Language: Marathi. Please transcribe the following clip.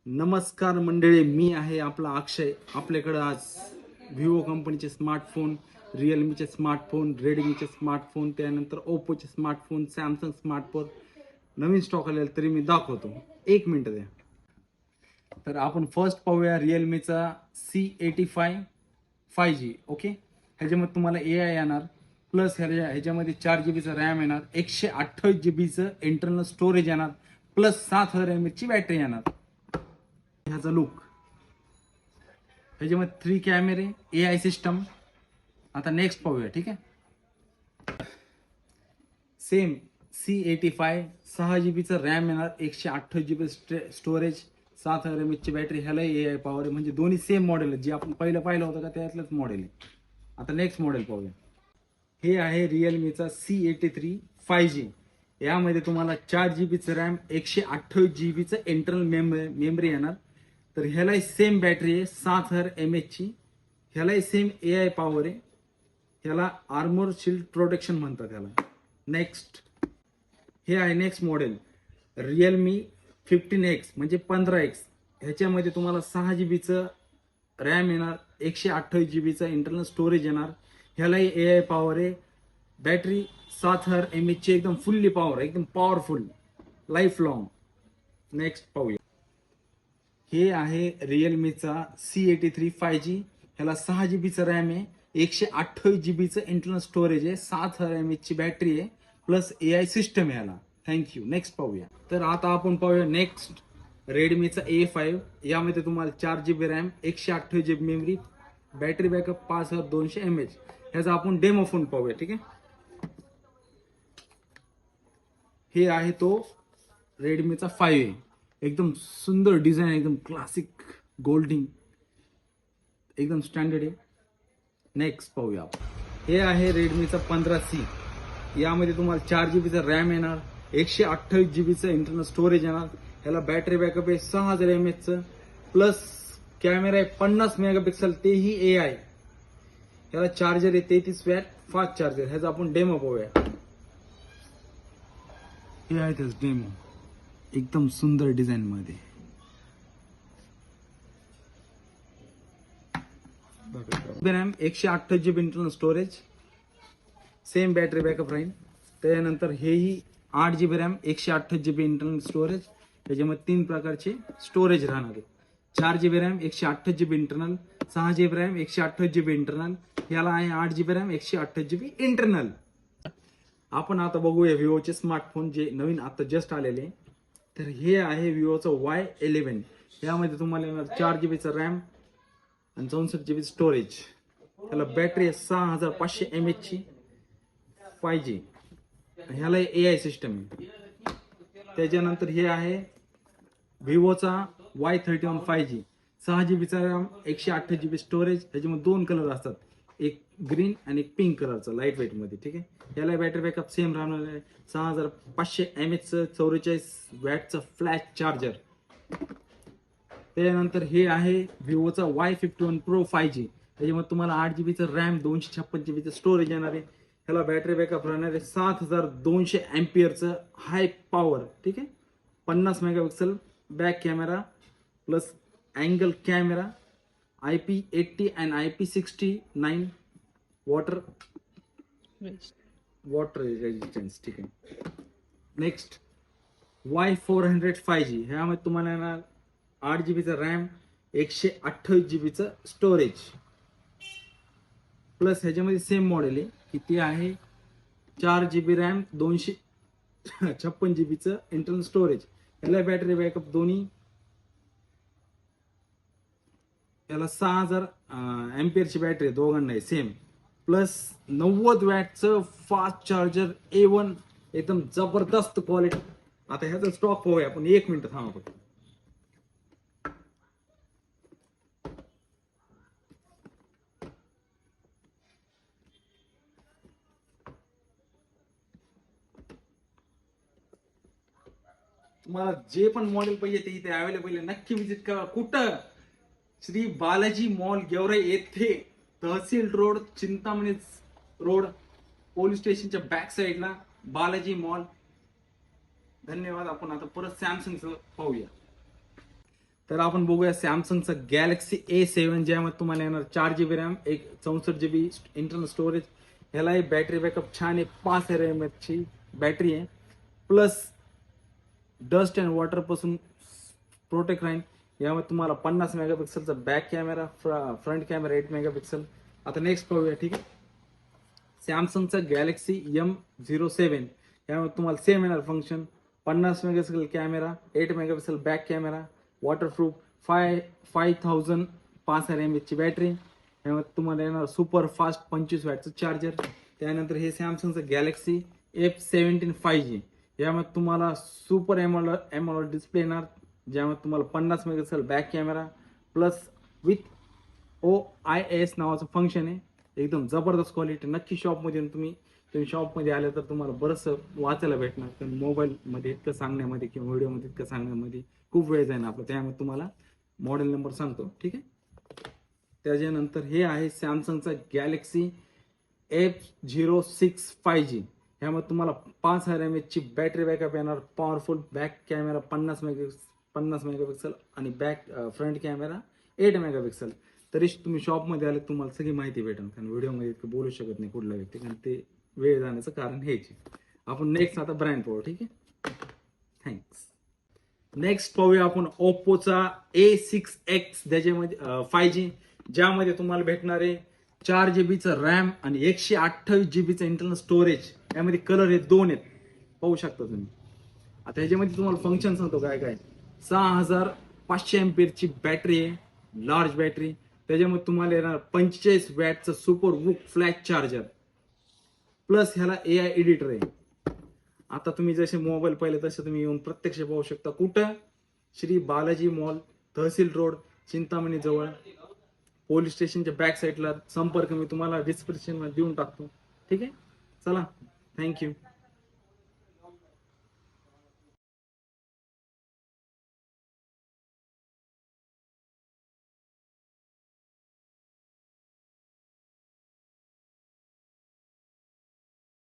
नमस्कार मंडळी, मी आहे आपला अक्षय. आपल्याकडे आज विवो कंपनीचे स्मार्टफोन, रिअलमीचे स्मार्टफोन, रेडमीचे स्मार्टफोन, त्यानंतर ओप्पोचे स्मार्टफोन, सॅमसंग स्मार्टफोन नवीन स्टॉक आलेला तरी मी दाखवतो. एक मिनिट द्या. तर आपण फर्स्ट पाहूया रिअलमीचा C85 5G. ओके, ह्याच्यामध्ये तुम्हाला AI येणार, प्लस ह्याच्यामध्ये 4 GB रॅम येणार, 128 GB इंटरनल स्टोरेज येणार, प्लस 7000 mAh ची बॅटरी येणार. ह्याचा लुक, ह्याच्यामध्ये 3 कॅमेरे, AI सिस्टम. आता नेक्स्ट पाहूया. ठीक आहे, सेम C85 6 GB रॅम येणार, 128 GB स्टोरेज, 7000 mAh ची बॅटरी. ह्याला AI पॉवर आहे, म्हणजे दोन्ही सेम मॉडेल आहे. जे आपण पहिलं पाहिलं होतं का त्यातलंच मॉडेल आहे. आता नेक्स्ट मॉडेल पाहूया. हे आहे रिअलमीचा C83 5G. यामध्ये तुम्हाला 4 GB RAM, 128 GB internal memory येणार. तर ह्यालाही सेम बॅटरी आहे, 7000 mAh ची. ह्यालाही सेम AI पॉवर आहे. ह्याला आर्मर शिल्ड प्रोटेक्शन म्हणतात ह्याला. नेक्स्ट, हे आहे नेक्स्ट मॉडेल रिअलमी 15X म्हणजे 15X. ह्याच्यामध्ये तुम्हाला 6 GB रॅम येणार, 128 GB इंटरनल स्टोरेज येणार. ह्यालाही AI पॉवर आहे. बॅटरी 7000 mAh ची, एकदम फुल्ली पॉवर, एकदम पॉवरफुल, लाईफ लॉंग. नेक्स्ट पाहूया. हे आहे रिअलमीचा C83 5G. ह्याला 6 GB रॅम आहे, 128 GB इंटरनल स्टोरेज आहे, 7000 mAh ची बॅटरी आहे, प्लस AI सिस्टम आहे ह्याला. थँक्यू. नेक्स्ट पाहूया. तर आता आपण पाहूया नेक्स्ट रेडमीचा A5. यामध्ये तुम्हाला 4 GB RAM, 128 GB memory, battery backup 5200 mAh. ह्याचा आपण डेमो फोन पाहूया. ठीक आहे, हे आहे तो रेडमीचा 5A. एकदम सुंदर डिझाईन, एकदम क्लासिक गोल्डिंग, एकदम स्टँडर्ड आहे. नेक्स्ट पाहूया आपण. हे आहे रेडमीचा 15C. यामध्ये तुम्हाला 4 GB रॅम येणार, 128 GB इंटरनल स्टोरेज येणार. ह्याला बॅटरी बॅकअप आहे 6000 mAh, प्लस कॅमेरा आहे 50 मेगापिक्सल, तेही AI. ह्याला चार्जर आहे 33 वॅट फास्ट चार्जर. ह्याचा आपण डेमो पाहूया. हे आहे त्याच डेमो, एकदम सुंदर डिझाईन मध्ये. RAM, 128 GB internal storage, same battery backup राहील. त्यानंतर हेही 8 GB RAM, 128 GB internal storage. त्याच्यामध्ये 3 प्रकारचे स्टोरेज राहणार आहे. 4 GB RAM, 128 GB internal, 6 GB RAM, 128 GB internal. याला आहे 8 GB रॅम, 128 GB इंटरनल. आपण आता बघूया विवोचे स्मार्टफोन जे नवीन आता जस्ट आलेले. तर हे आहे विवोचं Y11. यामध्ये तुम्हाला येणार 4 GB रॅम आणि 64 GB स्टोरेज. त्याला बॅटरी आहे 6500 mAh ची, 5G. ह्याला AI सिस्टम आहे. त्याच्यानंतर हे आहे विवोचा Y31 5G. 6 GB RAM, 128 GB storage. त्याच्यामध्ये 2 कलर असतात, एक ग्रीन आणि एक पिंक कलरचा, लाईट वेट मध्ये. ठीक आहे, याला बॅटरी बॅकअप सेम राहणार आहे, 6500 mAh चं, 44 वॅटचं फ्लॅश चार्जर. त्यानंतर हे आहे विवोचा Y51 Pro 5G. त्याच्यामध्ये तुम्हाला 8 GB रॅम, 256 GB स्टोरेज येणार आहे. ह्याला बॅटरी बॅकअप राहणार आहे 7200 अँपिअरचं हाय पॉवर. ठीक आहे, 50 megapixel back camera, plus angle camera, IP80 आणि IP69 वॉटर रेजिस्टन्स. ठीक आहे. Next, Y400 5G. ह्यामध्ये तुम्हाला येणार 8 GB RAM, 128 GB storage, plus ह्याच्यामध्ये सेम मॉडेल आहे की ते आहे 4 GB RAM, 256 GB internal storage. याला बॅटरी बॅकअप दोन्ही, याला 6000 अँपिअरची बॅटरी आहे दोघांना सेम, प्लस 90 वॅटचं फास्ट चार्जर A1. एकदम जबरदस्त क्वालिटी. आता ह्याचा स्टॉक पाहूया आपण. 1 मिनिट थांबा फक्त. तुम्हाला जे पण मॉडेल पाहिजे ते इथे अवेलेबल आहे. नक्की विजिट करा. कुठं? श्री बालाजी मॉल, गेवराई येथे, तहसील रोड, चिंतामणी रोड, पोलीस स्टेशनच्या बॅक साईडला बालाजी मॉल. धन्यवाद. आपण आता परत सॅमसंगचं पाहूया. तर आपण बघूया सॅमसंगचा गॅलेक्सी A7 ज्यामध्ये तुम्हाला येणार 4 GB रॅम, एक 64 GB इंटरनल स्टोरेज. ह्यालाही बॅटरी बॅकअप छान आहे, 5000 mAh ची बॅटरी आहे. प्लस डस्ट अँड वॉटर पासून प्रोटेक्ट राहील. यामध्ये तुम्हाला 50 मेगापिक्सलचा back camera, front camera 8 megapixel. आता नेक्स्ट पाहूया, ठीक आहे. सॅमसंगचा गॅलेक्सी M07 यामध्ये तुम्हाला सेम येणार function. 50 megapixel camera, 8 megapixel back camera, waterproof, 5000 mAh ची बॅटरी. यामध्ये तुम्हाला येणार सुपर फास्ट 25 वॅटचं चार्जर. त्यानंतर हे सॅमसंगचं गॅलेक्सी F17 5G यामध्ये तुम्हाला सुपर एमोलेड डिस्प्ले येणार, ज्यामध्ये तुम्हाला 50 megapixel back camera plus with OIS नावाचं फंक्शन आहे. एकदम जबरदस्त क्वालिटी. नक्की शॉपमध्ये येऊन तुम्ही शॉपमध्ये आले तर तुम्हाला बरंचसं वाचायला भेटणार, कारण मोबाईलमध्ये इतकं सांगण्यामध्ये किंवा व्हिडिओमध्ये इतकं सांगण्यामध्ये खूप वेळ जाईल आपलं. त्यामुळे तुम्हाला मॉडेल नंबर सांगतो, ठीक आहे. त्याच्यानंतर हे आहे सॅमसंगचा गॅलेक्सी F06 5G. ह्यामध्ये तुम्हाला 5000 mAh ची बॅटरी बॅकअप येणार, पॉवरफुल बॅक कॅमेरा 50 मेगापिक्सल आणि बॅक फ्रंट कॅमेरा 8 मेगापिक्सल. तरी तुम्ही शॉपमध्ये आले तुम्हाला सगळी माहिती भेटेल, कारण व्हिडिओमध्ये इतकं बोलू शकत नाही कुठला व्यक्ती, कारण ते वेळ जाण्याचं कारण हेच आहे. आपण नेक्स्ट आता ब्रँड पाहू, ठीक आहे. थँक्स. नेक्स्ट पाहूया आपण ओप्पोचा A6X त्याच्यामध्ये 5G, ज्यामध्ये तुम्हाला भेटणार आहे 4 GB रॅम आणि 128 GB इंटरनल स्टोरेज. यामध्ये कलर हे 2 आहेत, पाहू शकता तुम्ही. आता ह्याच्यामध्ये तुम्हाला फंक्शन सांगतो काय काय. 6500 mAh ची बॅटरी आहे, लार्ज बॅटरी. त्याच्यामध्ये तुम्हाला येणार 45 वॅटचं super VOOC flash charger. Plus ह्याला AI एडिटर आहे. आता तुम्ही जसे मोबाईल पाहिले तसे तुम्ही येऊन प्रत्यक्ष पाहू शकता. कुठं? श्री बालाजी मॉल, तहसील रोड, चिंतामणी जवळ, पोलीस स्टेशनच्या बॅक साईडला. संपर्क मी तुम्हाला डिस्क्रिप्शन मध्ये देऊन टाकतो, ठीक आहे. चला, थँक्यू.